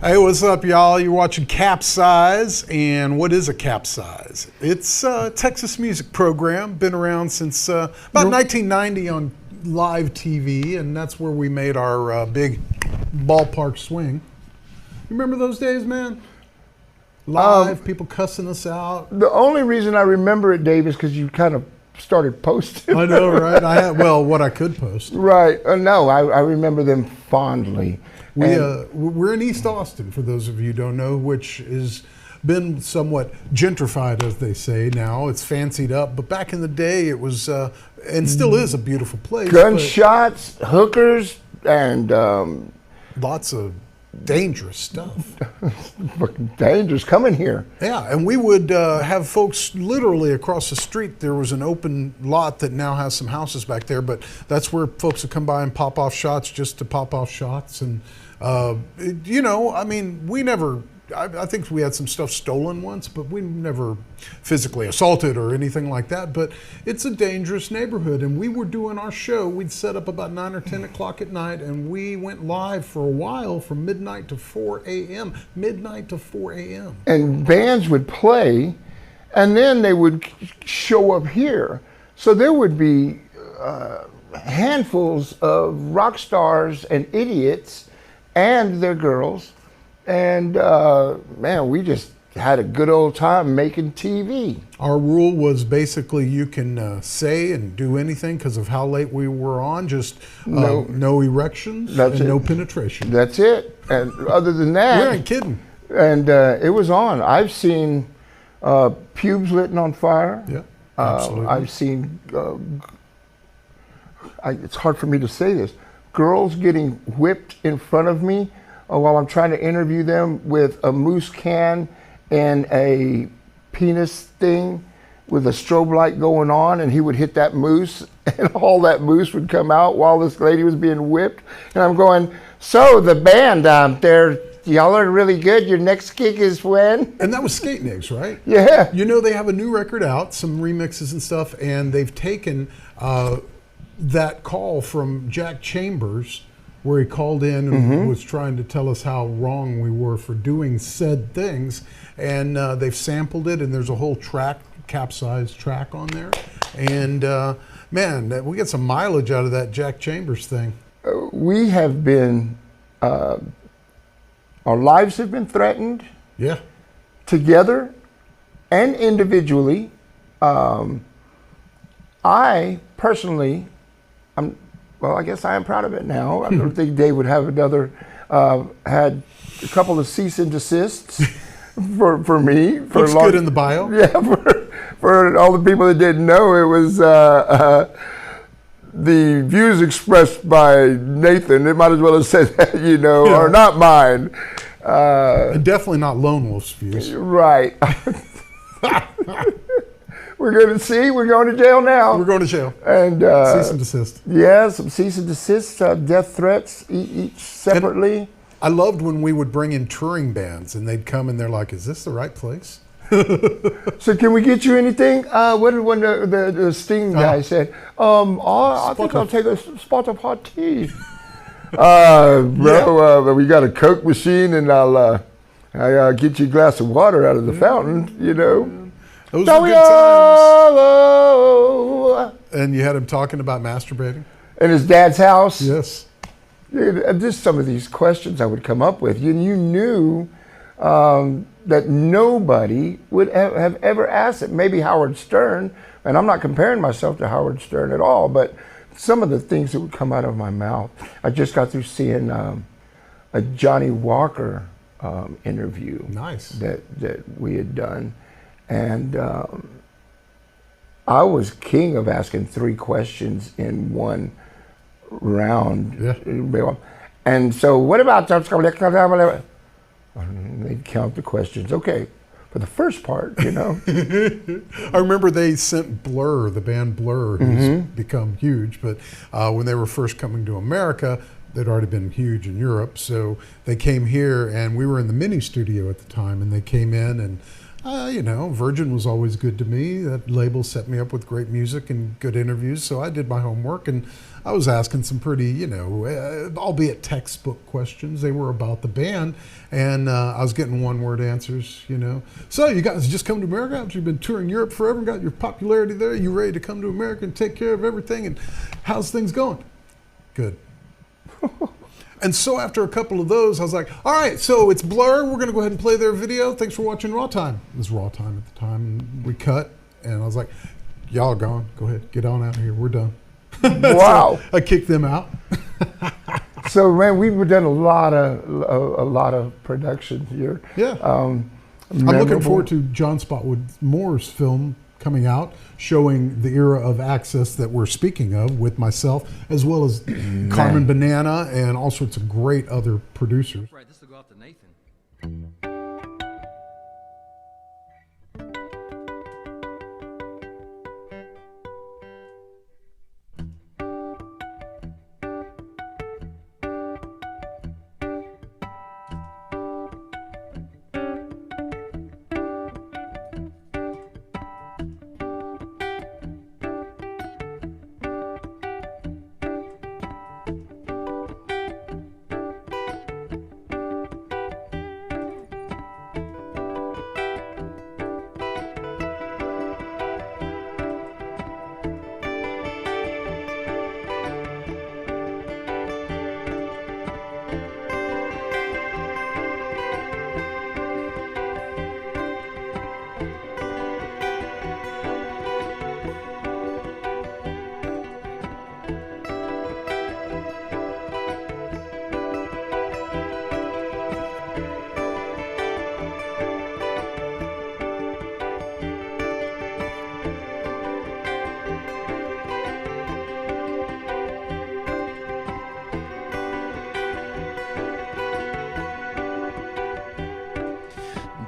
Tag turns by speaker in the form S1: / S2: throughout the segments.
S1: Hey, what's up, y'all? You're watching CapZeyeZ, and what is a CapZeyeZ? It's a Texas music program, been around since about 1990 on live TV, and that's where we made our big ballpark swing. You remember those days, man? Live, people cussing us out.
S2: The only reason I remember it, Dave, is because you kind of started posting.
S1: I know, right? I had, well, what I could post.
S2: Right. No, I remember them fondly.
S1: We're in East Austin, for those of you who don't know, which has been somewhat gentrified, as they say now. It's fancied up, but back in the day, it was, and still is, a beautiful place.
S2: Gunshots, hookers, and
S1: lots of dangerous stuff.
S2: Fucking dangerous coming here.
S1: Yeah, and we would have folks literally across the street. There was an open lot that now has some houses back there, but that's where folks would come by and pop off shots just to pop off shots. And, you know, I mean, we never, I think we had some stuff stolen once, but we never physically assaulted or anything like that. But it's a dangerous neighborhood, and we were doing our show. We'd set up about 9 or 10 o'clock at night, and we went live for a while from midnight to 4 a.m. Midnight to 4 a.m.
S2: And bands would play, and then they would show up here. So there would be handfuls of rock stars and idiots and their girls. And man, we just had a good old time making TV.
S1: Our rule was basically you can say and do anything because of how late we were on, just no erections and no penetration.
S2: That's it. And other than that,
S1: we ain't kidding.
S2: And it was on. I've seen pubes lit on fire.
S1: Yeah, absolutely.
S2: I've seen, it's hard for me to say this, girls getting whipped in front of me while I'm trying to interview them with a moose can and a penis thing with a strobe light going on, and he would hit that moose and all that moose would come out while this lady was being whipped. And I'm going, so the band, y'all are really good. Your next gig is when?
S1: And that was Skate Nicks, right?
S2: Yeah.
S1: You know, they have a new record out, some remixes and stuff, and they've taken that call from Jack Chambers, where he called in and was trying to tell us how wrong we were for doing said things. And they've sampled it, and there's a whole track, CapZeyeZ track on there. And man, we get some mileage out of that Jack Chambers thing.
S2: We have been, our lives have been threatened.
S1: Yeah. Together
S2: and individually. I personally, well, I guess I am proud of it now. I don't think Dave would have another, had a couple of cease and desists for me.
S1: Looks good in the bio.
S2: Yeah, for all the people that didn't know, it was the views expressed by Nathan. It might as well have said that, you know, are not mine.
S1: And definitely not Lone Wolf's views.
S2: Right. We're going to see. We're going to jail now.
S1: We're going to jail.
S2: And
S1: cease and desist.
S2: Yeah, some cease and desist, death threats, each separately.
S1: And I loved when we would bring in touring bands, and they'd come and they're like, "Is this the right place?"
S2: So can we get you anything? What did when the Sting guy said? I think I'll take a spot of hot tea. Bro, we got a Coke machine, and I'll get you a glass of water out of the fountain. You know.
S1: Those were good times. And you had him talking about masturbating?
S2: In his dad's house?
S1: Yes.
S2: Just some of these questions I would come up with. You knew that nobody would have ever asked it. Maybe Howard Stern, and I'm not comparing myself to Howard Stern at all, but some of the things that would come out of my mouth. I just got through seeing a Johnny Walker interview.
S1: Nice.
S2: That we had done. And I was king of asking 3 questions in one round.
S1: Yeah.
S2: And so what about, they'd count the questions. Okay, for the first part, you know.
S1: I remember they sent Blur, the band Blur, who's become huge, but when they were first coming to America, they'd already been huge in Europe. So they came here, and we were in the mini studio at the time, and they came in and Virgin was always good to me. That label set me up with great music and good interviews, so I did my homework, and I was asking some pretty, albeit textbook questions. They were about the band, and I was getting one-word answers, So you guys just come to America after you've been touring Europe forever and got your popularity there. You ready to come to America and take care of everything, and how's things going? Good. And so after a couple of those, I was like, all right, so it's Blur. We're going to go ahead and play their video. Thanks for watching rAwTiMe. It was rAwTiMe at the time. And we cut, and I was like, y'all gone. Go ahead. Get on out of here. We're done.
S2: Wow.
S1: So I kicked them out.
S2: So, man, we've done a lot of production here.
S1: Yeah. I'm looking forward to John Spotwood Moore's film coming out, showing the era of Access that we're speaking of with myself, as well as Carmen Banana and all sorts of great other producers.
S3: Right, this will go out to Nathan.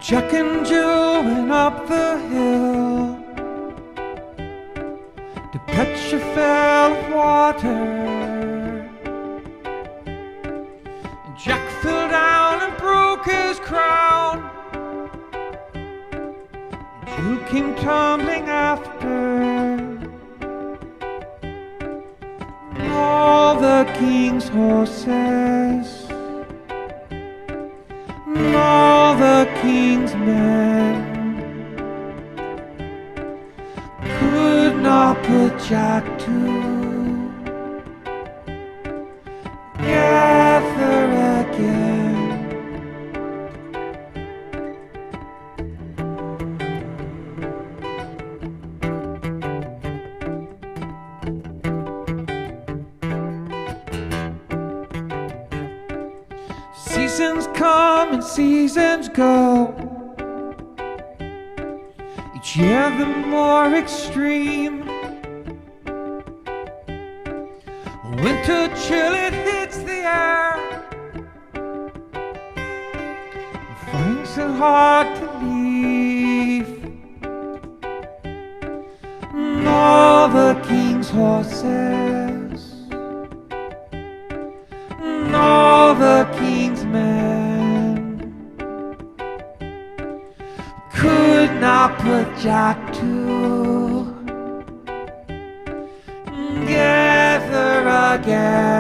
S3: Jack and Jill went up the hill to catch a fell of water. And Jack fell down and broke his crown. And Jill came tumbling after. And all the king's horses, and all the king's men could not put Jack together again. Seasons come and seasons go, each year the more extreme. Winter chill, it hits the air, and finds it hard to leave. And all the king's horses, and all the king's men could not put Jack together again.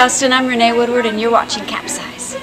S4: Austin, I'm Renée Woodward, and you're watching CapZeyeZ.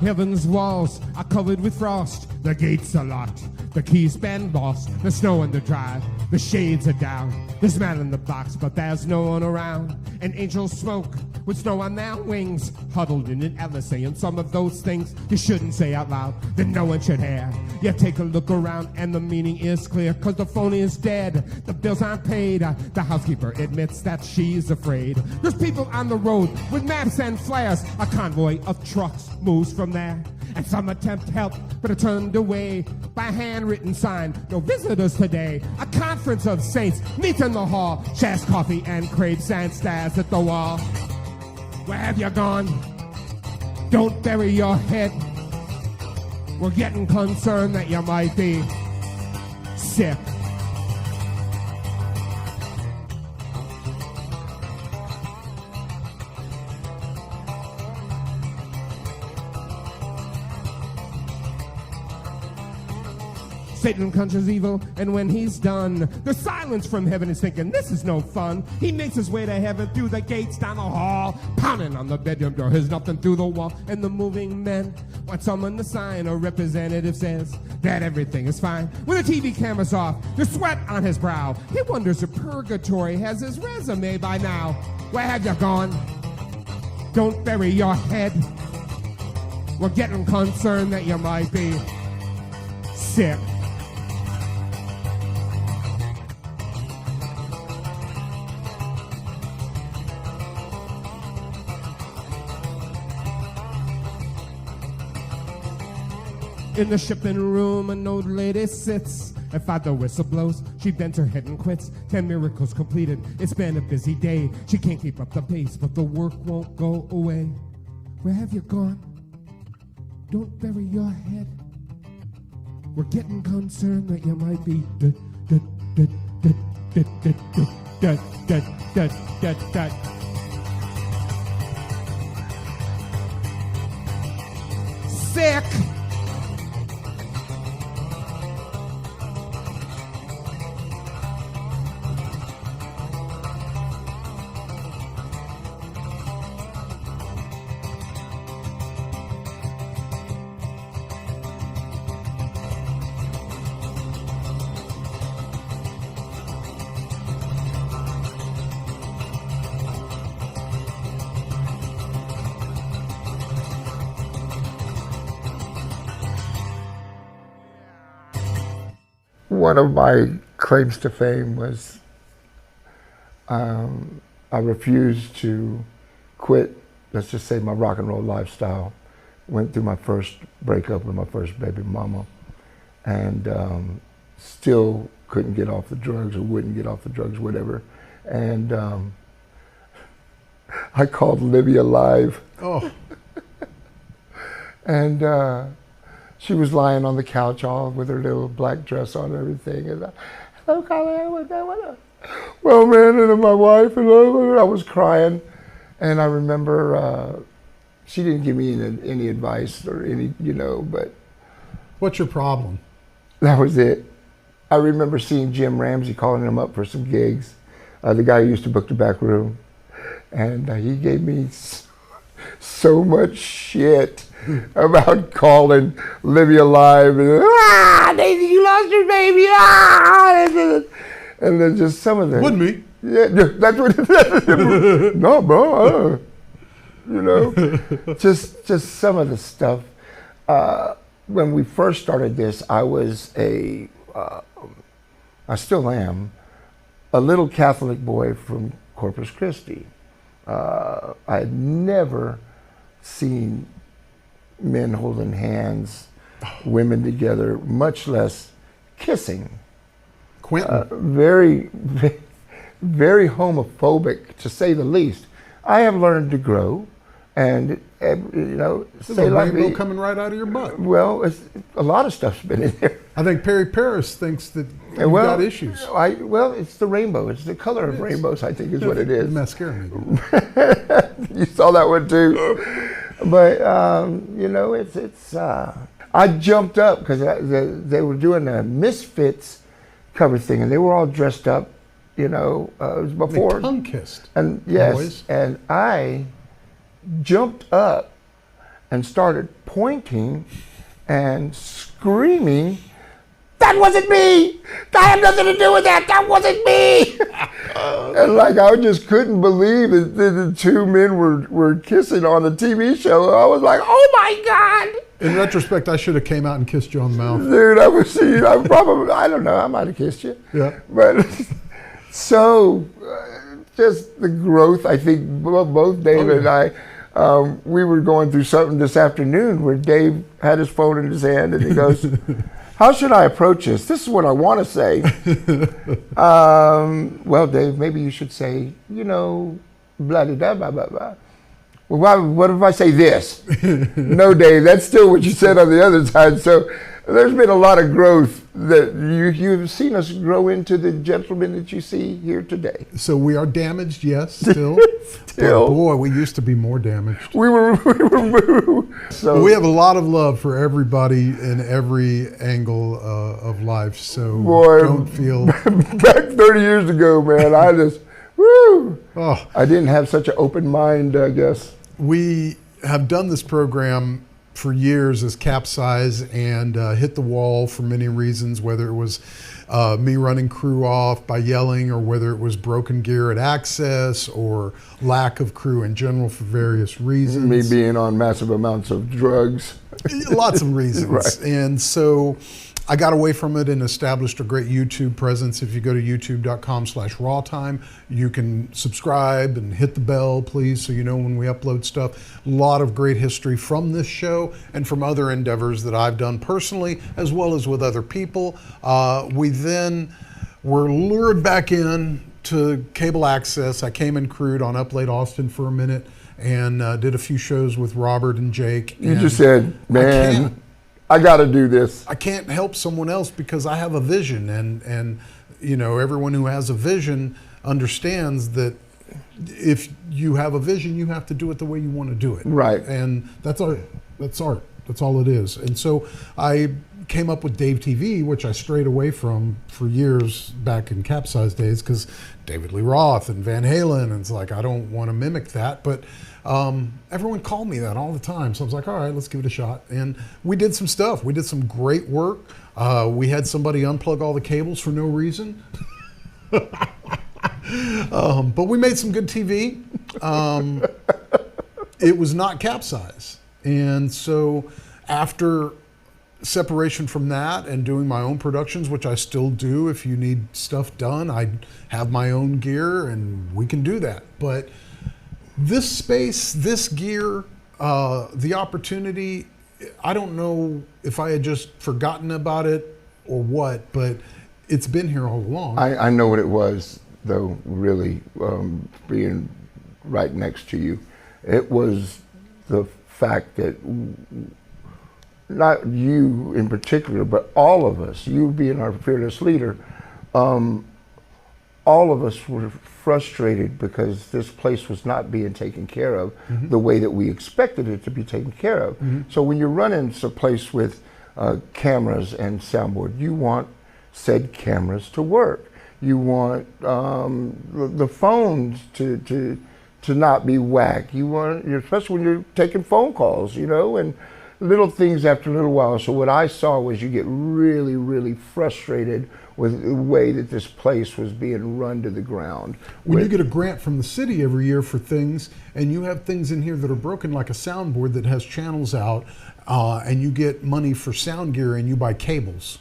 S5: Heaven's walls are covered with frost. The gates are locked. The keys been lost. The snow in the drive. The shades are down. There's man in the box, but there's no one around. And angels smoke with snow on their wings, huddled in an alley saying some of those things you shouldn't say out loud, that no one should hear. Yeah, take a look around and the meaning is clear, cause the phone is dead, the bills aren't paid. The housekeeper admits that she's afraid. There's people on the road with maps and flares. A convoy of trucks moves from there, and some attempt help but are turned away by a handwritten sign, no visitors today. A conference of saints meets in the hall, shares coffee and craves and stares at the wall. Where have you gone? Don't bury your head. We're getting concerned that you might be sick. Satan conjures evil, and when he's done, the silence from heaven is thinking, this is no fun. He makes his way to heaven through the gates down the hall, pounding on the bedroom door, there's nothing through the wall. And the moving men want someone to sign. A representative says that everything is fine. When the TV camera's off, there's sweat on his brow. He wonders if purgatory has his resume by now. Where have you gone? Don't bury your head. We're getting concerned that you might be sick. In the shipping room, an old lady sits. If the whistle blows, she bends her head and quits. 10 miracles completed. It's been a busy day. She can't keep up the pace, but the work won't go away. Where have you gone? Don't bury your head. We're getting concerned that you might be sick.
S2: One of my claims to fame was I refused to quit, let's just say, my rock and roll lifestyle. Went through my first breakup with my first baby mama, and still couldn't get off the drugs, or wouldn't get off the drugs, whatever. And I called Livia live.
S1: Oh.
S2: And she was lying on the couch all with her little black dress on and everything. And hello, Colin, what up? Well, man, and my wife, and I was crying. And I remember she didn't give me any advice or any, but.
S1: What's your problem?
S2: That was it. I remember seeing Jim Ramsey, calling him up for some gigs, the guy who used to book the back room. And he gave me so much shit about calling Livia live. And, Daisy, you lost your baby. And then just some of the.
S1: Wouldn't me.
S2: Yeah, that's what it is. No, bro. Just some of the stuff. When we first started this, I was I still am, a little Catholic boy from Corpus Christi. I had never seen men holding hands, women together, much less kissing.
S1: Quentin.
S2: Very, very homophobic, to say the least. I have learned to grow, and
S1: There's
S2: say
S1: a
S2: like
S1: rainbow coming right out of your butt.
S2: Well, a lot of stuff's been in there.
S1: I think Perry Paris thinks that you've got issues.
S2: Well, it's the rainbow. It's the color of rainbows, I think is what it is.
S1: Mascara, maybe.
S2: You saw that one too. But, you know, it's I jumped up because they were doing a Misfits cover thing and they were all dressed up, you know, it was before.
S1: They tongue-kissed.
S2: And yes,
S1: boys.
S2: And I jumped up and started pointing and screaming, "That wasn't me! I had nothing to do with that! That wasn't me!" And like I just couldn't believe that the two men were kissing on a TV show. I was like, "Oh my God!"
S1: In retrospect, I should have came out and kissed you on the mouth.
S2: Dude, I don't know, I might have kissed you.
S1: Yeah.
S2: But so just the growth, I think both Dave and I, we were going through something this afternoon where Dave had his phone in his hand and he goes, "How should I approach this? This is what I want to say." Well, Dave, maybe you should say, you know, blah, blah, blah, blah, blah, blah. Well, what if I say this? No, Dave, that's still what you said on the other side. So there's been a lot of growth that you've seen us grow into the gentleman that you see here today.
S1: So we are damaged, yes, still.
S2: Still.
S1: But boy, we used to be more damaged.
S2: We were so
S1: We have a lot of love for everybody in every angle of life. So
S2: boy,
S1: don't feel.
S2: back 30 years ago, man, I just, woo.
S1: Oh.
S2: I didn't have such an open mind, I guess.
S1: We have done this program for years as CapZeyeZ and hit the wall for many reasons, whether it was me running crew off by yelling or whether it was broken gear at Access or lack of crew in general for various reasons.
S2: Me being on massive amounts of drugs.
S1: Lots of reasons.
S2: Right.
S1: And so I got away from it and established a great YouTube presence. If you go to youtube.com/rAwTiMe, you can subscribe and hit the bell, please, so you know when we upload stuff. A lot of great history from this show and from other endeavors that I've done personally, as well as with other people. We then were lured back in to cable access. I came and crewed on Up Late Austin for a minute and did a few shows with Robert and Jake.
S2: You just said, man, I got to do this.
S1: I can't help someone else because I have a vision, and you know, everyone who has a vision understands that if you have a vision, you have to do it the way you want to do it.
S2: Right.
S1: And that's art. That's art. That's all it is. And so I came up with Dave TV, which I strayed away from for years back in CapZeyeZ days because David Lee Roth and Van Halen, and it's like I don't want to mimic that, but everyone called me that all the time. So I was like, all right, let's give it a shot. And we did some stuff. We did some great work. We had somebody unplug all the cables for no reason. But we made some good TV. It was not CapZeyeZ. And so after separation from that and doing my own productions, which I still do, if you need stuff done, I have my own gear and we can do that. But this space, this gear, the opportunity, I don't know if I had just forgotten about it or what, but it's been here all along.
S2: I know what it was, though, really, being right next to you. It was the fact that, not you in particular, but all of us, you being our fearless leader, all of us were frustrated because this place was not being taken care of the way that we expected it to be taken care of. So when you're running a place with cameras and soundboard, you want said cameras to work. You want the phones to not be whack. You want, especially when you're taking phone calls, you know, and little things after a little while. So what I saw was you get really, really frustrated with the way that this place was being run to the ground.
S1: When you get a grant from the city every year for things, and you have things in here that are broken, like a soundboard that has channels out, and you get money for sound gear and you buy cables.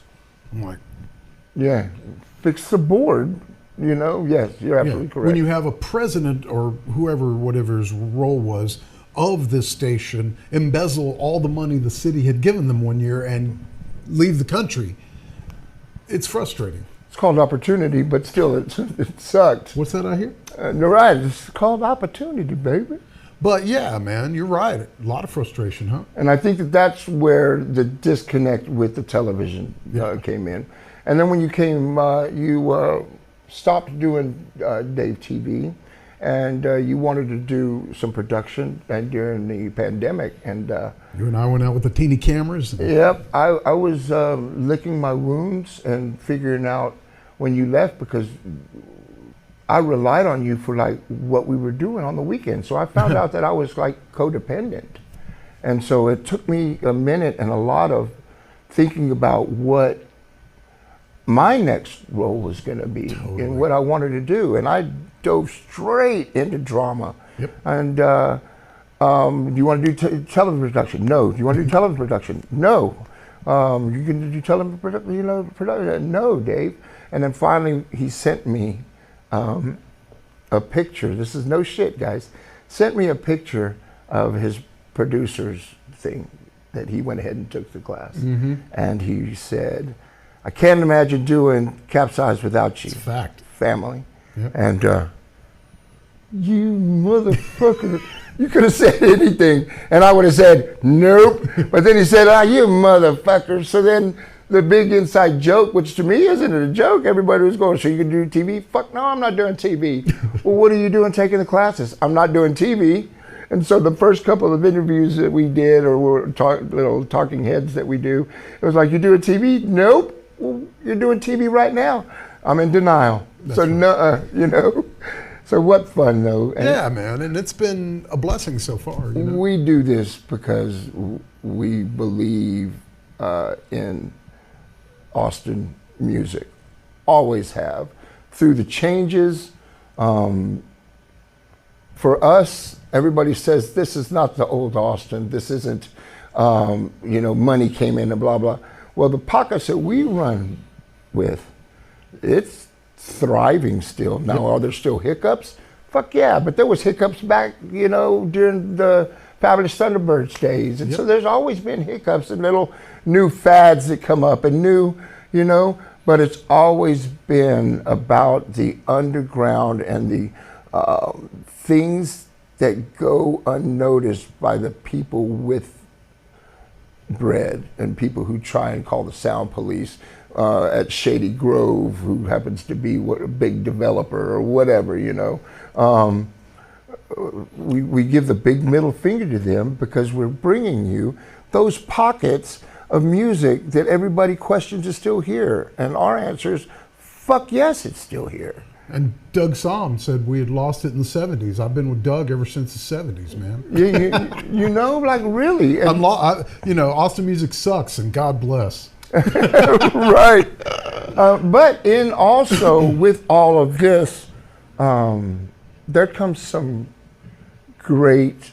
S1: I'm like,
S2: yeah, fix the board, you know? Yes, you're absolutely correct.
S1: When you have a president or whoever, whatever his role was, of this station embezzle all the money the city had given them one year and leave the country, it's frustrating.
S2: It's called opportunity, but still it sucked.
S1: What's that I hear?
S2: No, right, it's called opportunity, baby.
S1: But yeah, man, you're right. A lot of frustration, huh?
S2: And I think that that's where the disconnect with the television came in. And then when you came, you stopped doing Dave TV, and you wanted to do some production and during the pandemic. And
S1: you and I went out with the teeny cameras.
S2: Yep, I was licking my wounds and figuring out when you left, because I relied on you for like what we were doing on the weekend. So I found out that I was like codependent. And so it took me a minute and a lot of thinking about what my next role was going to be and what I wanted to do. And I dove straight into drama.
S1: Yep.
S2: And do you want to do television production? No. Do you want to do television production? No. You can do television production? No, Dave. And then finally he sent me a picture. This is no shit, guys. Sent me a picture of his producer's thing that he went ahead and took the class.
S1: Mm-hmm.
S2: And he said, I can't imagine doing CapZeyeZ without you.
S1: It's a fact.
S2: Family.
S1: Yep.
S2: And you motherfucker, you could have said anything and I would have said nope. But then he said, you motherfucker. So then the big inside joke, which to me isn't a joke, everybody was going, so you can do TV? Fuck no, I'm not doing TV. Well, what are you doing taking the classes? I'm not doing TV. And so the first couple of interviews that we did, or little talking heads that we do, it was like, you doing TV? Nope. Well, you're doing TV right now. I'm in denial. That's so right. No, So what fun though. And
S1: yeah, man, and it's been a blessing so far. You know?
S2: We do this because we believe in Austin music, always have, through the changes. For us, everybody says this is not the old Austin, this isn't, money came in and blah, blah. Well, the pockets that we run with, it's thriving still. Now, are there still hiccups? Fuck yeah, but there was hiccups back, during the Fabulous Thunderbirds days. And so there's always been hiccups and little new fads that come up and new, but it's always been about the underground and the things that go unnoticed by the people with bread and people who try and call the sound police at Shady Grove, who happens to be a big developer or whatever, we give the big middle finger to them because we're bringing you those pockets of music that everybody questions is still here. And our answer is, fuck yes, it's still here.
S1: And Doug Somm said we had lost it in the 70s. I've been with Doug ever since the 70s, man.
S2: Like really. And
S1: Austin music sucks, and God bless.
S2: Right. But in also with all of this, there comes some great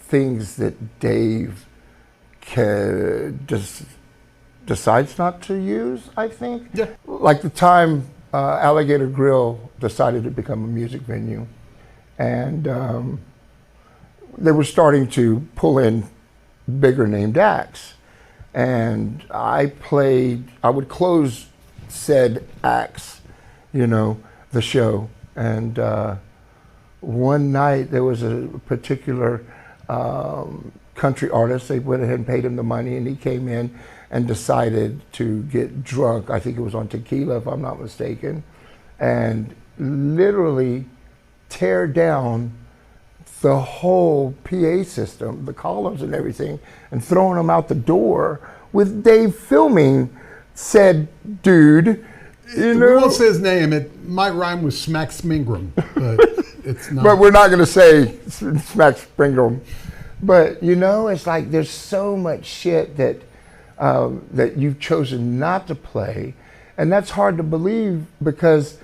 S2: things that Dave decides not to use, I think.
S1: Yeah.
S2: Like the time Alligator Grill decided to become a music venue, and they were starting to pull in bigger named acts. And I would close said acts, the show. And one night there was a particular country artist. They went ahead and paid him the money, and he came in and decided to get drunk. I think it was on tequila, if I'm not mistaken, and literally tear down the whole PA system, the columns and everything, and throwing them out the door with Dave filming said dude. We
S1: won't say his name. It might rhyme with Smack Spingram, but it's not.
S2: But we're not going to say Smack Spingram. But it's like there's so much shit that you've chosen not to play, and that's hard to believe because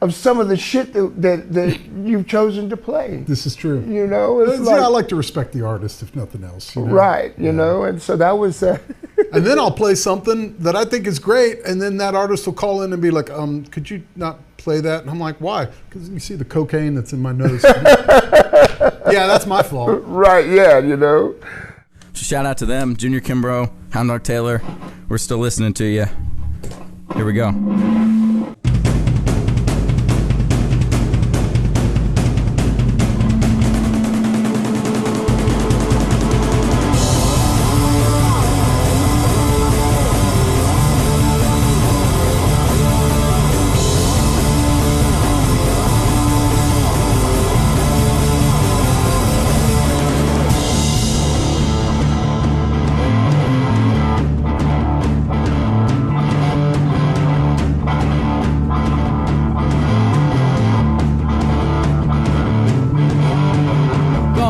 S2: of some of the shit that you've chosen to play.
S1: This is true.
S2: I
S1: like to respect the artist, if nothing else.
S2: Right, and so that was.
S1: And then I'll play something that I think is great, and then that artist will call in and be like, could you not play that? And I'm like, why? Because you see the cocaine that's in my nose. Yeah, that's my fault.
S2: Right, yeah,
S6: Shout out to them, Junior Kimbrough, Natchet Taylor. We're still listening to you. Here we go.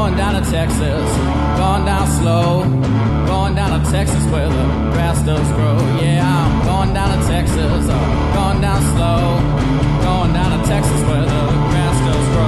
S6: going down to Texas, going down slow, going down to Texas where the grass does grow. Yeah, I'm going down to Texas, going down slow, going down to Texas where the grass does grow.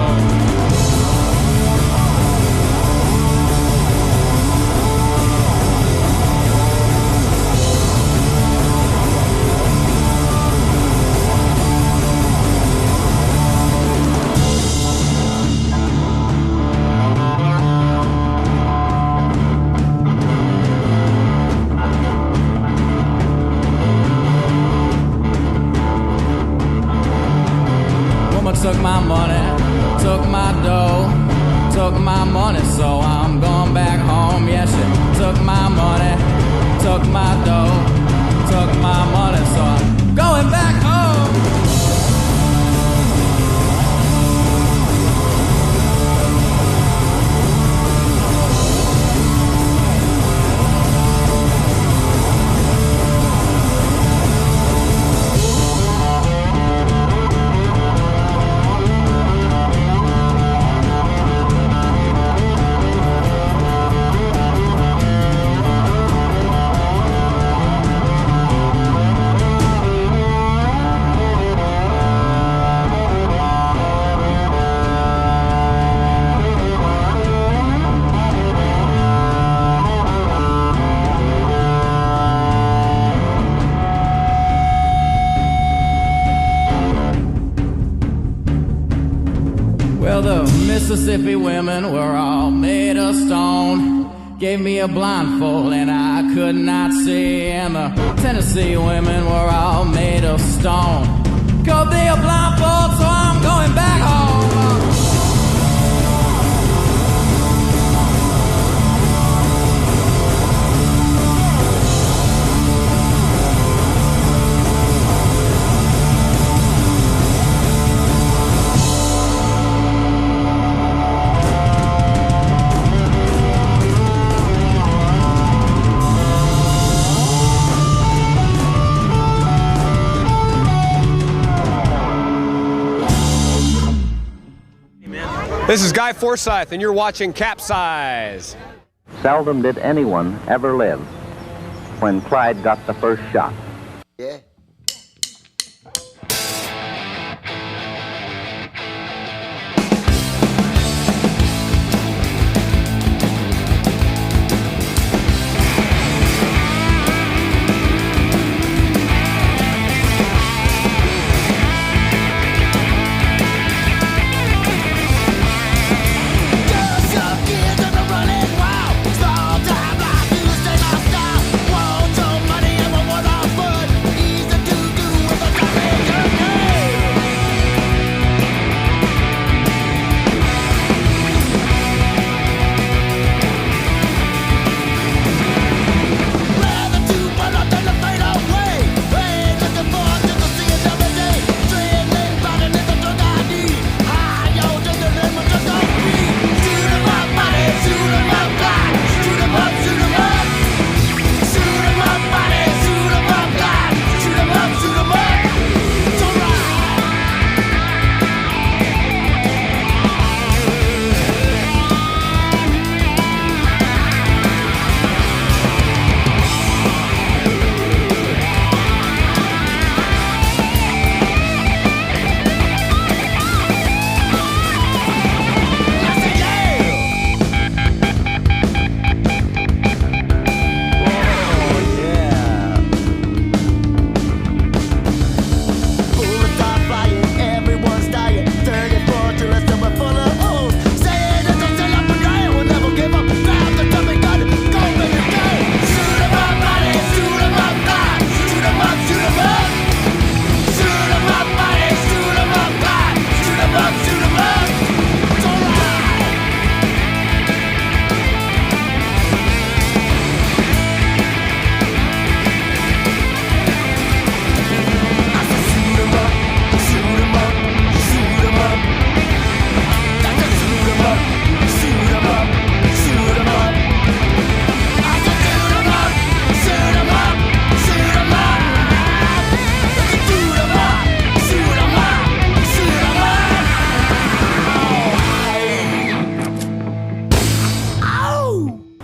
S6: Took my money, took my dough, took my money, so I'm going back home. Yeah, she took my money, took my dough, took my money, so I'm going back home. Mississippi women were all made of stone. Gave me a blindfold and I could not see. And the Tennessee women were all made of stone. Gave me a blindfold, so I'm going back home.
S7: This is Guy Forsyth, and you're watching CapZeyeZ.
S8: Seldom did anyone ever live when Clyde got the first shot.
S2: Yeah.
S9: Easy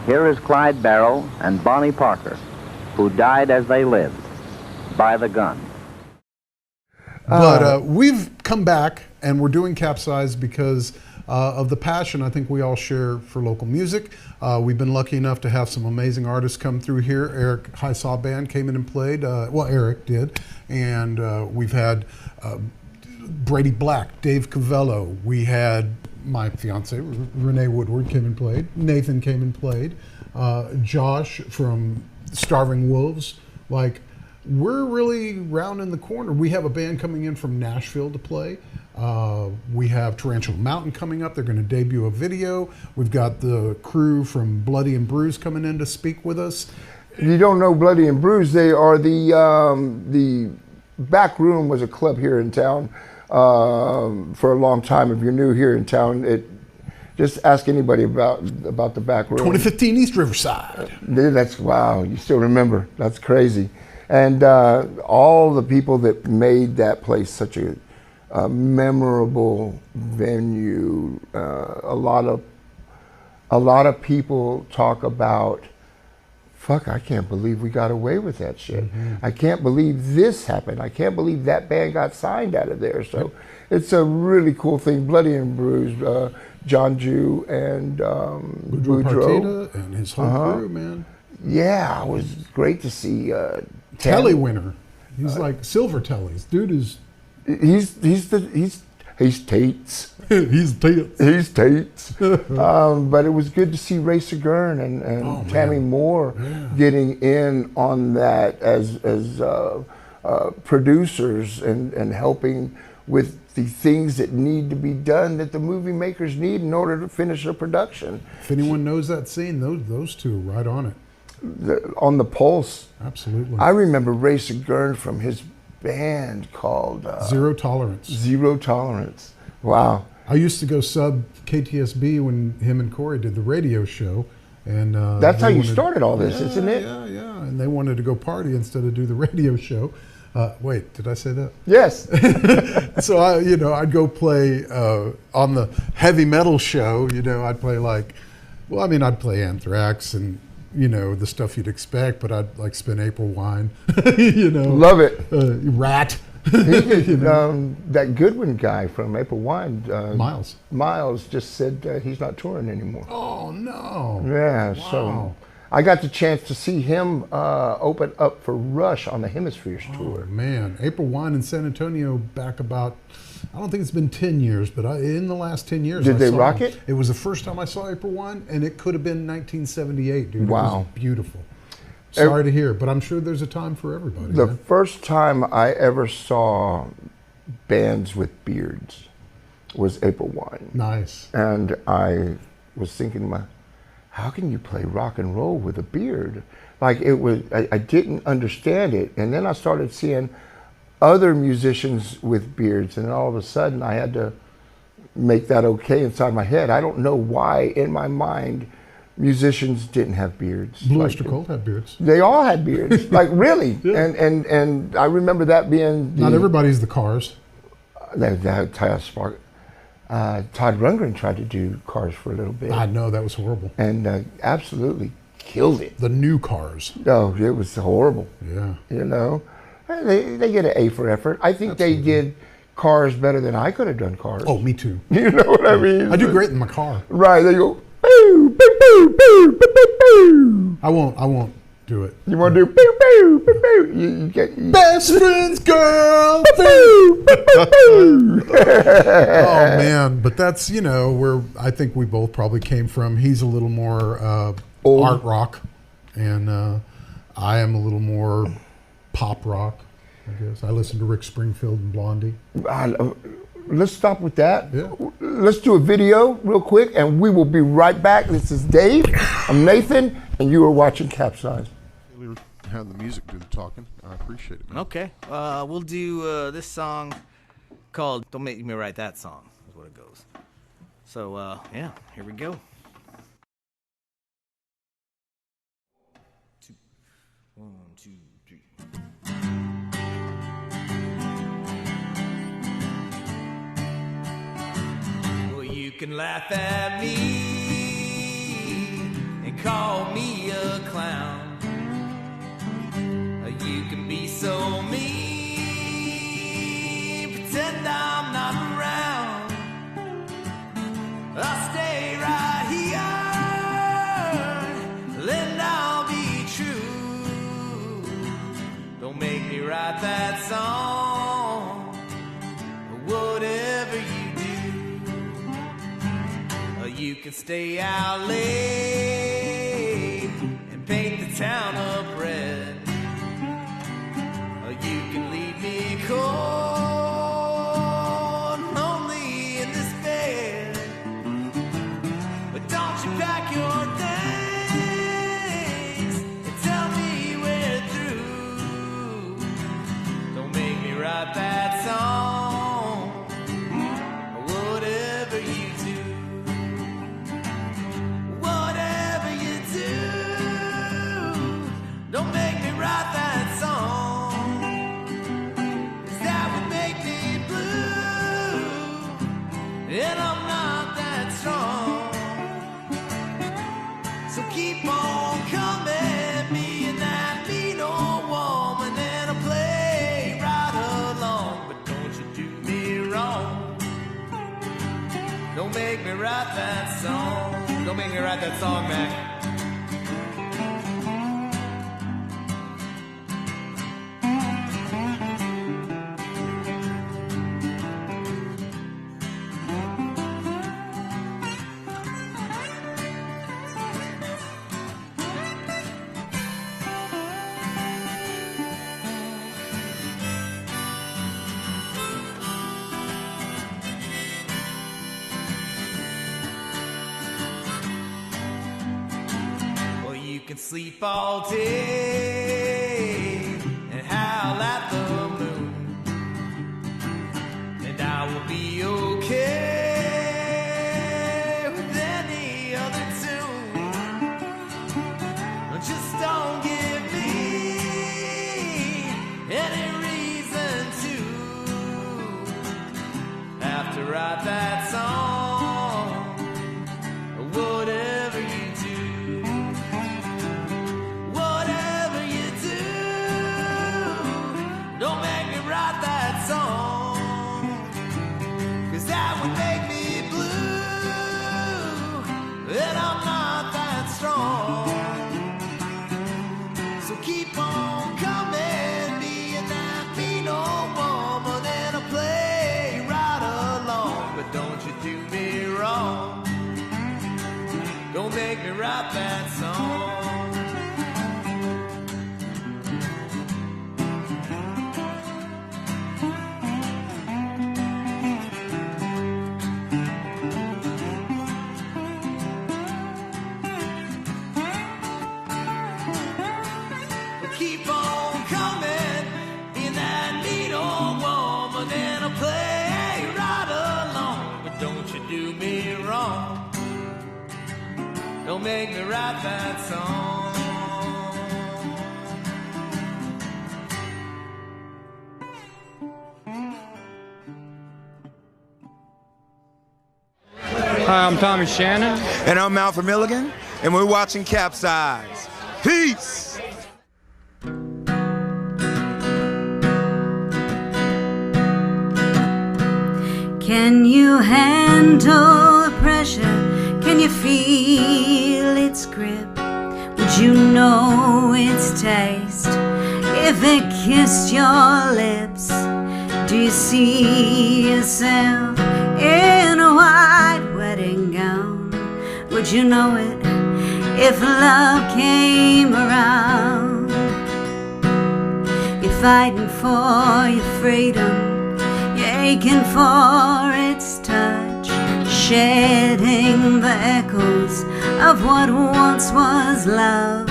S8: Here is Clyde Barrow and Bonnie Parker, who died as they lived, by the gun.
S1: But we've come back and we're doing CapZeyeZ because of the passion I think we all share for local music. We've been lucky enough to have some amazing artists come through here. Eric Highsaw Band came in and played. Well, Eric did. And we've had Brady Black, Dave Cavello. We had my fiance, Renée Woodward, came and played. Nathan came and played. Josh from Starving Wolves. Like, we're really rounding the corner. We have a band coming in from Nashville to play. We have Tarantula Mountain coming up. They're going to debut a video. We've got the crew from Bloody and Bruised coming in to speak with us.
S2: You don't know Bloody and Bruised. They are the Back Room was a club here in town for a long time. If you're new here in town, just ask anybody about the Back Room.
S1: 2015 East Riverside.
S2: That's, wow, you still remember. That's crazy. And all the people that made that place such a memorable venue. A lot of people talk about, fuck, I can't believe we got away with that shit. I can't believe this happened. I can't believe that band got signed out of there. So it's a really cool thing. Bloody and Bruised, John Jew and Boudreaux
S1: and his whole crew, man.
S2: Yeah, it was great to see.
S1: Telly winner. He's like silver tellies. Dude is.
S2: He's Tates.
S1: He's Tates.
S2: He's Tates. But it was good to see Ray Segurn and Tammy Moore getting in on that as producers and helping with the things that need to be done that the movie makers need in order to finish a production.
S1: If anyone knows that scene, those two are right on it.
S2: On the pulse.
S1: Absolutely.
S2: I remember Ray Segurn from his band called
S1: Zero Tolerance.
S2: Zero Tolerance. Wow.
S1: I used to go sub KTSB when him and Corey did the radio show. And
S2: that's how you started all this, isn't it?
S1: Yeah. And they wanted to go party instead of do the radio show. Wait, did I say that?
S2: Yes.
S1: So I'd go play on the heavy metal show. I'd play I'd play Anthrax and the stuff you'd expect, but I'd like spin April Wine.
S2: Love it.
S1: Rat.
S2: That Goodwin guy from April Wine, Miles just said he's not touring anymore.
S1: Oh no.
S2: Yeah.
S1: Wow.
S2: So I got the chance to see him open up for Rush on the Hemispheres tour.
S1: Man, April Wine in San Antonio back about, I don't think it's been 10 years, but in the last 10 years.
S2: Did they rock it?
S1: It was the first time I saw April Wine, and it could have been 1978, dude.
S2: Wow.
S1: It was beautiful. Sorry to hear, but I'm sure there's a time for everybody.
S2: The
S1: man.
S2: first time I ever saw bands with beards was April Wine.
S1: Nice.
S2: And I was thinking, how can you play rock and roll with a beard? Like it was, I didn't understand it. And then I started seeing other musicians with beards, and all of a sudden I had to make that okay inside my head. I don't know why in my mind musicians didn't have beards.
S1: Blue Oyster Cult had beards.
S2: They all had beards, like really. Yeah. And I remember that being
S1: not everybody's the Cars.
S2: Todd Rundgren tried to do Cars for a little bit.
S1: I know, that was horrible.
S2: And absolutely killed it.
S1: The new Cars.
S2: No, it was horrible.
S1: Yeah.
S2: They get an A for effort. I think Absolutely. They did Cars better than I could have done Cars.
S1: Oh, me too.
S2: You know what I mean?
S1: I do great in my car.
S2: Right, they go, boo, boo, boo, boo, boo, boo, boo.
S1: I won't do it.
S2: You want to do boo, boo, boo, boo. You get
S1: best friends, girl.
S2: Boo, boo, boo, boo.
S1: Oh man, but that's where I think we both probably came from. He's a little more art rock, and I am a little more pop rock. I guess I listen to Rick Springfield and Blondie.
S2: Let's stop with that.
S1: Yeah.
S2: Let's do a video real quick, and we will be right back. This is Dave. I'm Nathan, and you are watching CapZeyeZ.
S9: Have the music do the talking. I appreciate it, man.
S10: Okay. We'll do this song called Don't Make Me Write That Song, is what it goes. So, yeah, here we go. 1, 2, 3. Well, you can laugh at me and
S11: call me a clown. You can be so mean, pretend I'm not around. I'll stay right here, then I'll be true. Don't make me write that song, whatever you do. You can stay out late and paint the town up red. You can leave me cold, lonely in this bed. But don't you pack your things and tell me we're through. Don't make me write that song, whatever you do. Whatever you do, don't make me write that song. And I'm not that strong. So keep on coming, being that mean old woman, and I'll play right along. But don't you do me wrong. Don't make me write that song. Don't make me write that song, Mac. Sleep all day and howl at the moon, and I will be okay with any other tune. Just don't give me any reason to have to write that song, whatever you do. Don't make me write that song, 'cause that would make me blue, and I'm not that strong. So keep on coming, being that mean old woman, and I'll play right along. But don't you do me wrong, don't make me write that song. Keep on coming, being that neat old woman, and I'll play right along. But don't you do me wrong, don't make me write that song.
S3: Hi, I'm Tommy Shannon.
S12: And I'm Malcolm Milligan, and we're watching CapZeyeZ. Peace!
S13: Can you handle the pressure? Can you feel its grip? Would you know its taste if it kissed your lips? Do you see yourself in a white wedding gown? Would you know it if love came around? You're fighting for your freedom, aching for its touch, shedding the echoes of what once was love.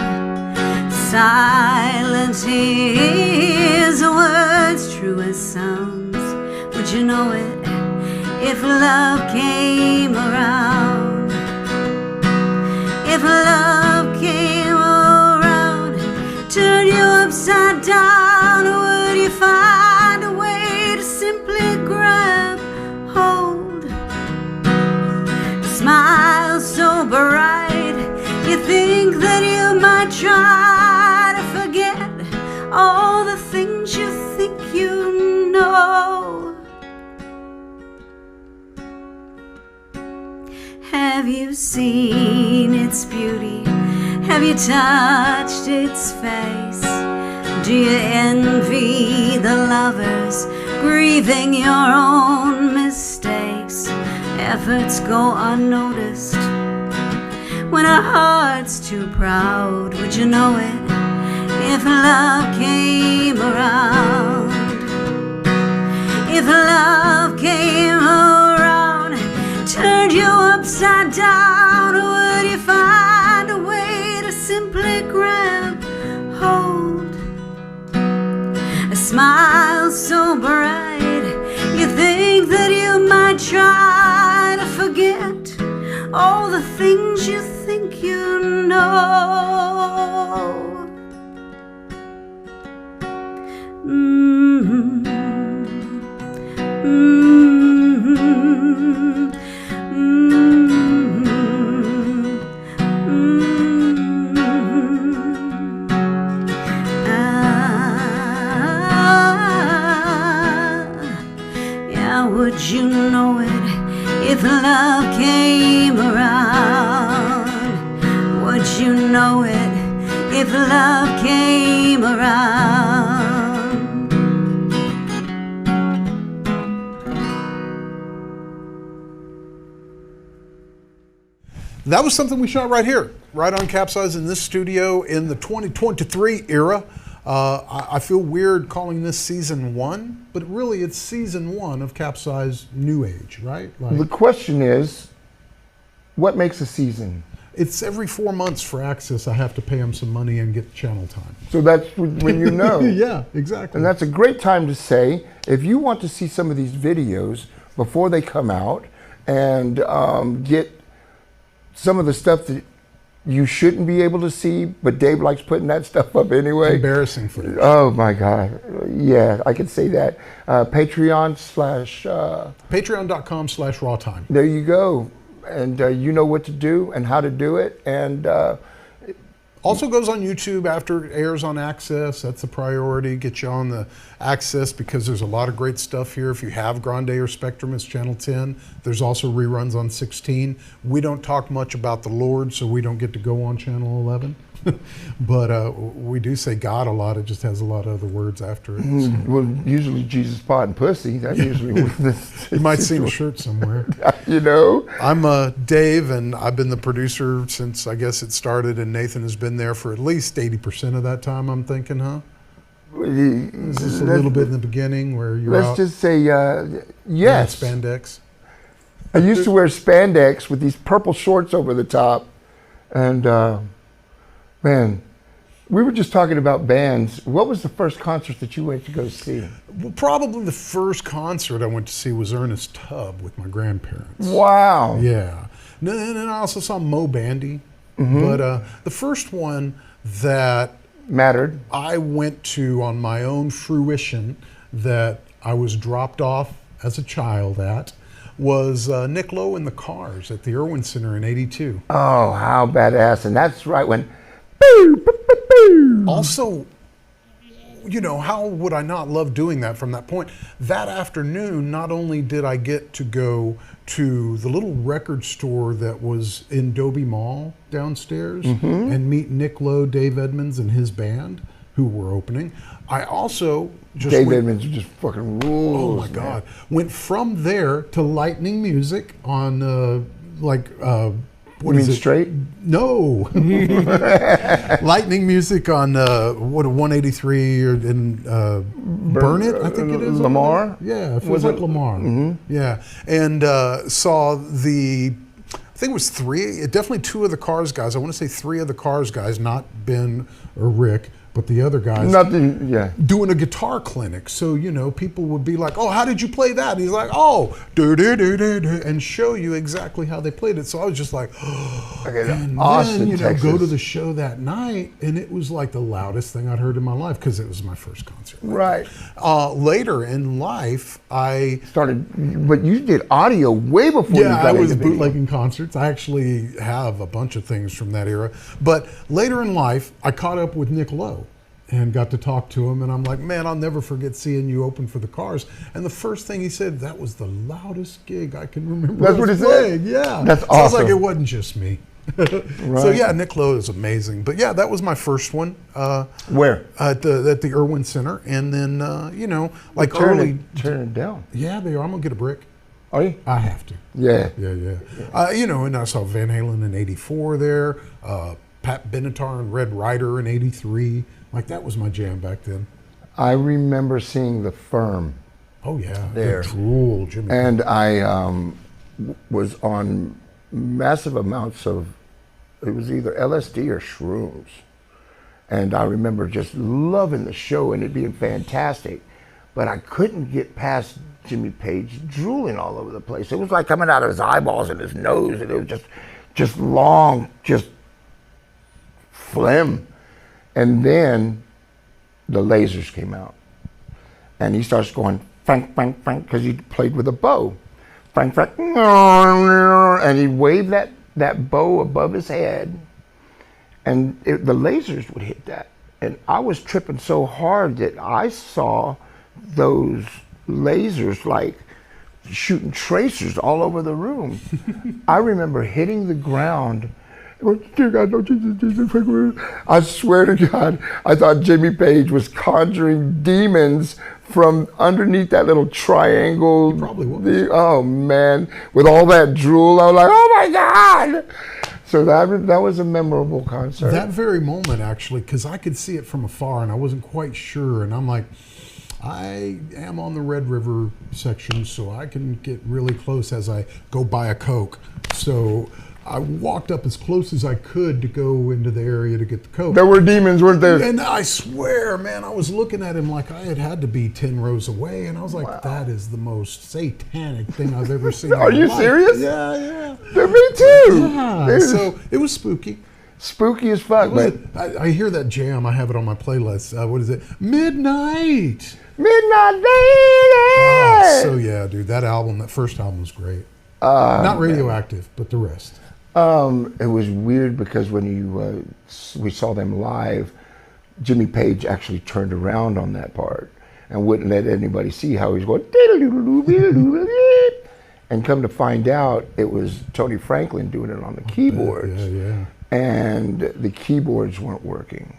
S13: Silent is the words true as sounds. Would you know it if love came around? If love came around, turn you upside down, would you find a way to simply grab hold? A smile so bright, you think try to forget all the things you think you know. Have you seen its beauty? Have you touched its face? Do you envy the lovers grieving your own mistakes? Efforts go unnoticed when our heart's too proud. Would you know it if love came around? If love came around, turned you upside down, would you find a way to simply grab hold? A smile so bright, you think that you might try to forget all the things you think you know. Mm-hmm. Mm-hmm. Would you know it if love came around? Would you know it if love came around?
S1: That was something we shot right here, right on CapZeyeZ in this studio in the 2023 era. I feel weird calling this season 1, but really it's season 1 of CapZeyeZ New Age, right? Like,
S2: the question is, what makes a season?
S1: It's every 4 months for access. I have to pay them some money and get channel time.
S2: So that's when you know.
S1: Yeah, exactly.
S2: And that's a great time to say, if you want to see some of these videos before they come out and get some of the stuff that you shouldn't be able to see, but Dave likes putting that stuff up anyway.
S1: Embarrassing footage.
S2: Oh my God. Yeah, I can say that.
S1: Patreon.com/rAwTiMe.
S2: There you go. And you know what to do and how to do it. And
S1: also goes on YouTube after it airs on Access. That's a priority. Get you on the Access because there's a lot of great stuff here. If you have Grande or Spectrum, it's channel 10. There's also reruns on 16. We don't talk much about the Lord, so we don't get to go on channel 11. But we do say God a lot. It just has a lot of other words after it. So.
S2: Well, usually Jesus, pot, and pussy. That usually.
S1: You might see a shirt somewhere.
S2: You know.
S1: I'm Dave, and I've been the producer since I guess it started, and Nathan has been there for at least 80% of that time. I'm thinking, huh? Is this a little bit in the beginning where you're
S2: Let's
S1: out?
S2: just say yes.
S1: Spandex.
S2: I used to wear spandex with these purple shorts over the top, and man, we were just talking about bands. What was the first concert that you went to go see?
S1: Well, probably the first concert I went to see was Ernest Tubb with my grandparents.
S2: Wow.
S1: Yeah. And then I also saw Mo Bandy.
S2: Mm-hmm.
S1: But the first one that
S2: mattered,
S1: I went to on my own fruition, that I was dropped off as a child at, was Nick Lowe and the Cars at the Irwin Center in '82.
S2: Oh, how badass. And that's right when...
S1: Also, you know, how would I not love doing that from that point? That afternoon, not only did I get to go to the little record store that was in Dobie Mall downstairs and meet Nick Lowe, Dave Edmunds, and his band who were opening, I also just
S2: Dave Edmunds just fucking rules.
S1: Oh my God. Went from there to Lightning Music on what
S2: you
S1: is
S2: mean
S1: it?
S2: Straight?
S1: No. Lightning Music on 183 or in Burn It, I think it is.
S2: Lamar?
S1: Yeah, it feels like Lamar.
S2: Mm-hmm.
S1: Yeah, and saw the, I think it was definitely 2 of the Cars guys. I want to say 3 of the Cars guys, not Ben or Rick, but the other guys
S2: Nothing, yeah.
S1: doing a guitar clinic. So, you know, people would be like, oh, how did you play that? And he's like, oh, do, and show you exactly how they played it. So I was just like, oh.
S2: Okay,
S1: And
S2: Austin,
S1: then, you know,
S2: Texas.
S1: go to the show that night, and it was like the loudest thing I'd heard in my life because it was my first concert.
S2: Right.
S1: Later in life, I
S2: started, but you did audio way before you got
S1: I was
S2: into video.
S1: bootlegging concerts. I actually have a bunch of things from that era. But later in life, I caught up with Nick Lowe and got to talk to him. And I'm like, man, I'll never forget seeing you open for the Cars. And the first thing he said, that was the loudest gig I can remember.
S2: That's what he
S1: playing.
S2: said?
S1: Yeah.
S2: That's
S1: So I was like,
S2: awesome.
S1: it wasn't just me. So yeah, Nick Lowe is amazing. But yeah, that was my first one.
S2: Where?
S1: At the Irwin Center. And then, you know, like
S2: turn
S1: early.
S2: Turn it down.
S1: Yeah, they are. I'm going to get a brick.
S2: Are you?
S1: I have to.
S2: Yeah.
S1: Yeah. You know, and I saw Van Halen in '84 there, Pat Benatar and Red Rider in '83. Like, that was my jam back then.
S2: I remember seeing The Firm.
S1: Oh, yeah.
S2: There.
S1: The Drool, Jimmy.
S2: And I was on massive amounts of, it was either LSD or shrooms. And I remember just loving the show and it being fantastic. But I couldn't get past Jimmy Page drooling all over the place. It was like coming out of his eyeballs and his nose, and it was just long, just phlegm. And then the lasers came out, and he starts going frank, frank, frank, because he played with a bow, frank, frank, and he waved that bow above his head, and the lasers would hit that, and I was tripping so hard that I saw those lasers like shooting tracers all over the room. I remember hitting the ground. Dear God, no, Jesus. I swear to God, I thought Jimmy Page was conjuring demons from underneath that little triangle.
S1: He probably was.
S2: Oh man, with all that drool, I was like, oh my God. So that was a memorable concert.
S1: That very moment, actually, because I could see it from afar and I wasn't quite sure. And I'm like, I am on the Red River section, so I can get really close as I go buy a Coke. So I walked up as close as I could to go into the area to get the Coke.
S2: There were demons, weren't there?
S1: And I swear, man, I was looking at him like I had to be 10 rows away, and I was like, wow. That is the most satanic thing I've ever seen.
S2: Are you serious?
S1: Yeah.
S2: Me too.
S1: Yeah. So it was spooky.
S2: Spooky as fuck. But
S1: I hear that jam. I have it on my playlist. What is it? Midnight
S2: Lady.
S1: Oh, so yeah, dude, that first album was great. Not Radioactive, but the rest.
S2: It was weird because when we saw them live, Jimmy Page actually turned around on that part and wouldn't let anybody see how he was going. And come to find out, it was Tony Franklin doing it on the keyboards.
S1: Yeah.
S2: And the keyboards weren't working.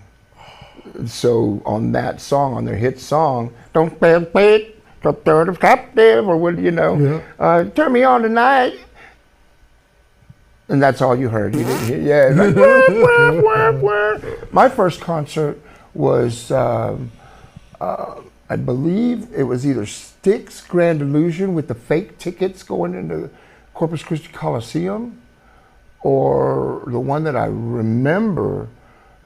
S2: So on that song, on their hit song, don't pay the captive, or what, you know, turn me on tonight. And that's all you heard. You didn't hear, like, wah, wah, wah. My first concert was, I believe it was either Styx Grand Illusion with the fake tickets going into Corpus Christi Coliseum, or the one that I remember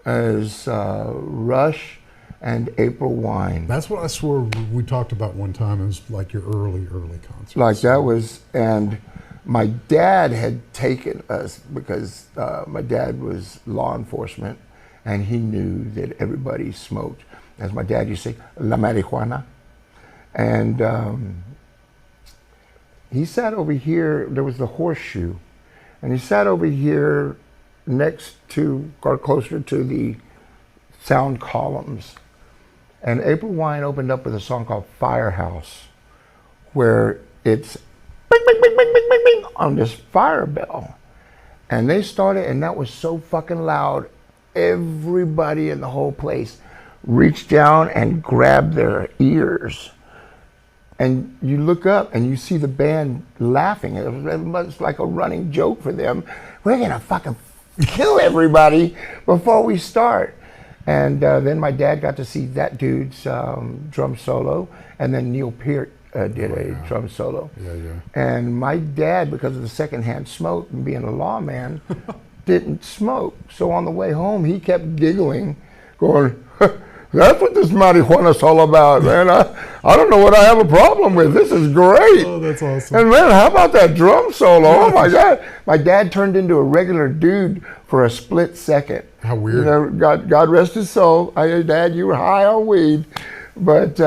S2: as Rush and April Wine.
S1: That's what I swore we talked about one time. It was like your early concerts.
S2: Like that was, and my dad had taken us because my dad was law enforcement, and he knew that everybody smoked. As my dad used to say, la marijuana. And he sat over here, there was the Horseshoe, and he sat over here next to, or closer to the sound columns. And April Wine opened up with a song called Firehouse, where it's bing, bing, bing, bing, bing, bing, bing, on this fire bell. And they started, and that was so fucking loud, everybody in the whole place reached down and grabbed their ears. And you look up and you see the band laughing. It was like a running joke for them. We're gonna fucking kill everybody before we start. And then my dad got to see that dude's drum solo, and then Neil Peart did a drum solo.
S1: Yeah.
S2: And my dad, because of the secondhand smoke and being a lawman, didn't smoke. So on the way home, he kept giggling going, that's what this marijuana's all about, man. I don't know what I have a problem with. This is great.
S1: Oh, that's awesome.
S2: And man, how about that drum solo? Oh my God. My dad turned into a regular dude for a split second.
S1: How weird.
S2: You know, God rest his soul. Dad, you were high on weed. But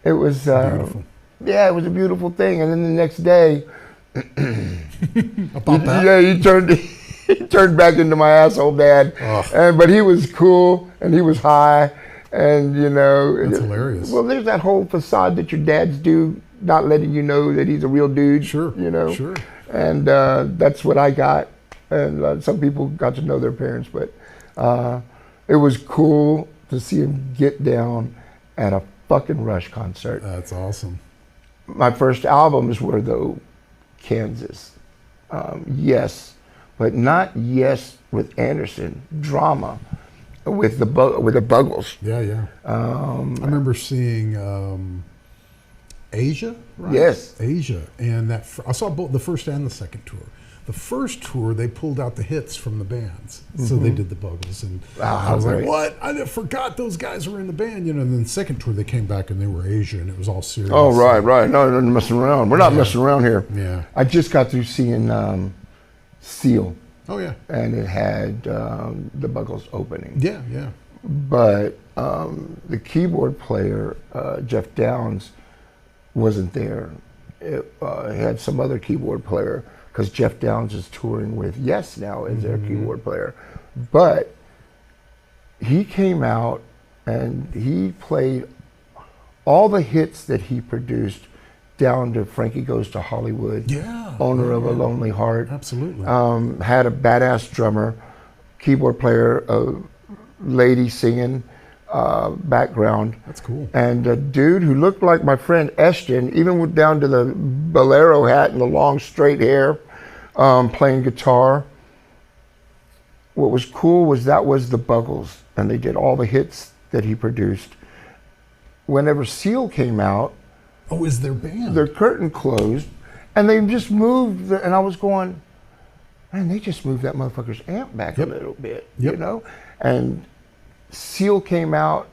S2: it was,
S1: Beautiful.
S2: yeah, it was a beautiful thing. And then the next day,
S1: About that?
S2: yeah, he turned back into my asshole dad. But he was cool and he was high. And, you know.
S1: That's hilarious.
S2: Well, there's that whole facade that your dads do, not letting you know that he's a real dude.
S1: Sure.
S2: You know.
S1: Sure.
S2: And that's what I got. And some people got to know their parents. But it was cool to see him get down at a fucking Rush concert.
S1: That's awesome.
S2: My first albums were, though, Kansas. Yes. But not Yes with Anderson. Drama. With the Buggles.
S1: Yeah, yeah. I remember seeing Asia, right?
S2: Yes.
S1: Asia. And I saw both the first and the second tour. The first tour, they pulled out the hits from the bands. So they did the Buggles. And I was like, what? I forgot those guys were in the band. You know, and then the second tour, they came back and they were Asia and it was all serious.
S2: Oh, right. No, they're messing around. We're not messing around here.
S1: Yeah.
S2: I just got through seeing Seal.
S1: Oh, yeah.
S2: And it had the Buggles opening.
S1: Yeah, yeah.
S2: But the keyboard player, Jeff Downs, wasn't there. It had some other keyboard player, because Jeff Downs is touring with Yes now as their keyboard player. But he came out and he played all the hits that he produced, down to Frankie Goes to Hollywood, Owner of a Lonely Heart.
S1: Absolutely.
S2: Had a badass drummer, keyboard player, a lady singing background.
S1: That's cool.
S2: And a dude who looked like my friend Ashton, even with down to the bolero hat and the long straight hair, playing guitar. What was cool was that was the Buggles, and they did all the hits that he produced. Whenever Seal came out,
S1: oh, is their band?
S2: Their curtain closed, and they just moved, and I was going, man, they just moved that motherfucker's amp back a little bit, you know? And Seal came out,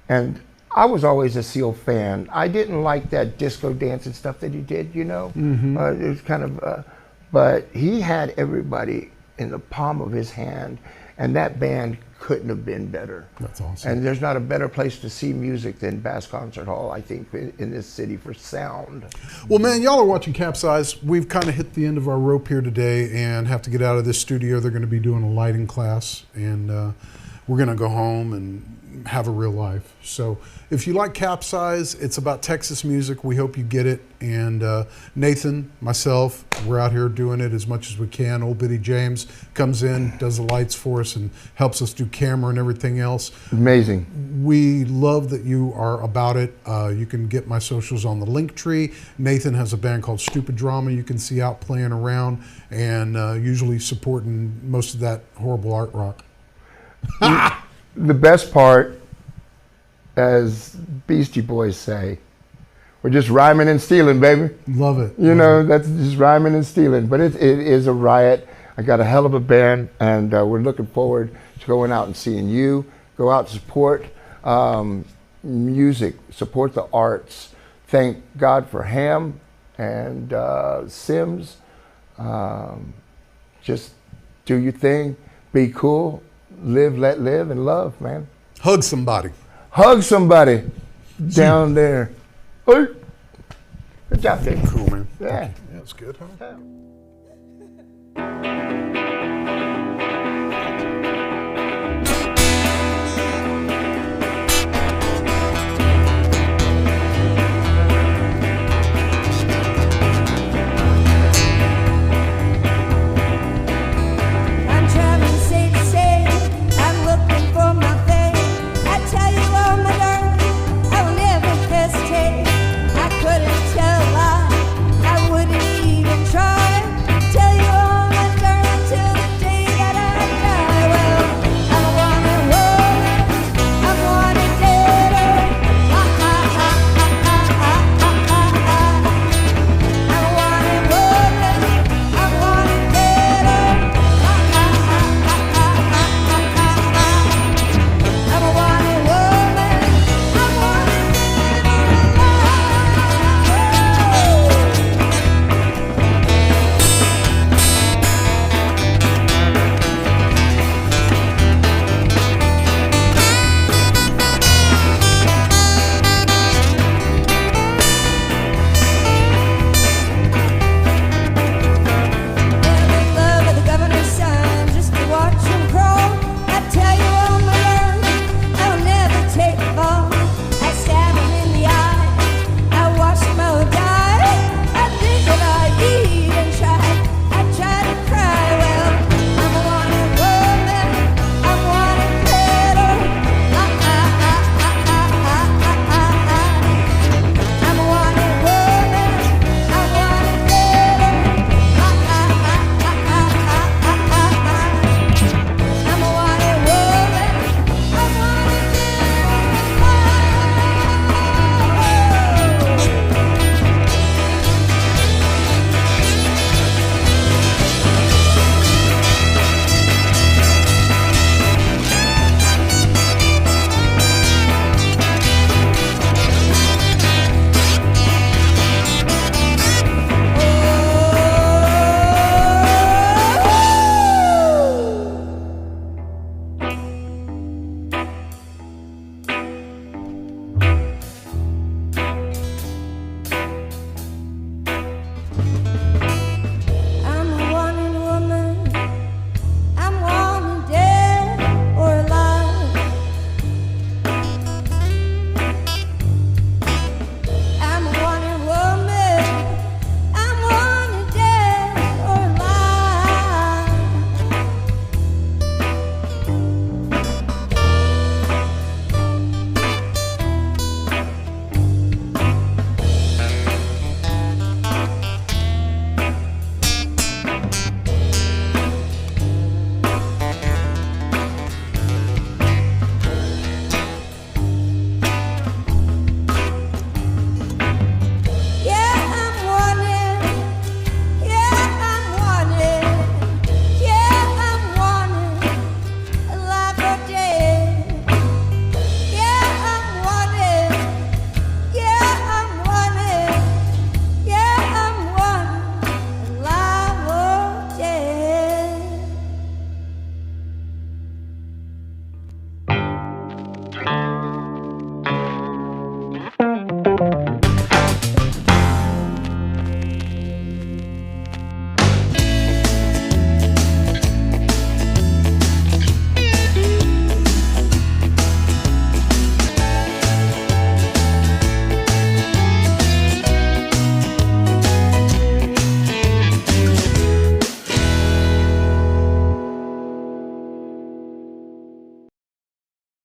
S2: and I was always a Seal fan. I didn't like that disco dancing stuff that he did, you know? It was kind of, but he had everybody in the palm of his hand, and that band couldn't have been better.
S1: That's awesome.
S2: And there's not a better place to see music than Bass Concert Hall, I think, in this city for sound.
S1: Well, man, y'all are watching CapZeyeZ. We've kind of hit the end of our rope here today and have to get out of this studio. They're going to be doing a lighting class, and we're going to go home and have a real life. So if you like CapZeyeZ, it's about Texas music. We hope you get it. And Nathan, myself, we're out here doing it as much as we can. Old Biddy James comes in, does the lights for us, and helps us do camera and everything else.
S2: Amazing.
S1: We love that you are about it. You can get my socials on the link tree. Nathan has a band called Stupid Drama you can see out playing around, and usually supporting most of that horrible art rock.
S2: The best part, as Beastie Boys say, we're just rhyming and stealing, baby.
S1: Love it.
S2: You know, that's just rhyming and stealing. But it is a riot. I got a hell of a band, and we're looking forward to going out and seeing you. Go out and support music, support the arts. Thank God for Ham and Sims. Just do your thing, be cool, live, let live, and love, man.
S1: Hug somebody.
S2: Hug somebody down there. Hey. Good job, Dave.
S1: Cool, man.
S2: Yeah.
S1: That's good, huh?
S2: Yeah.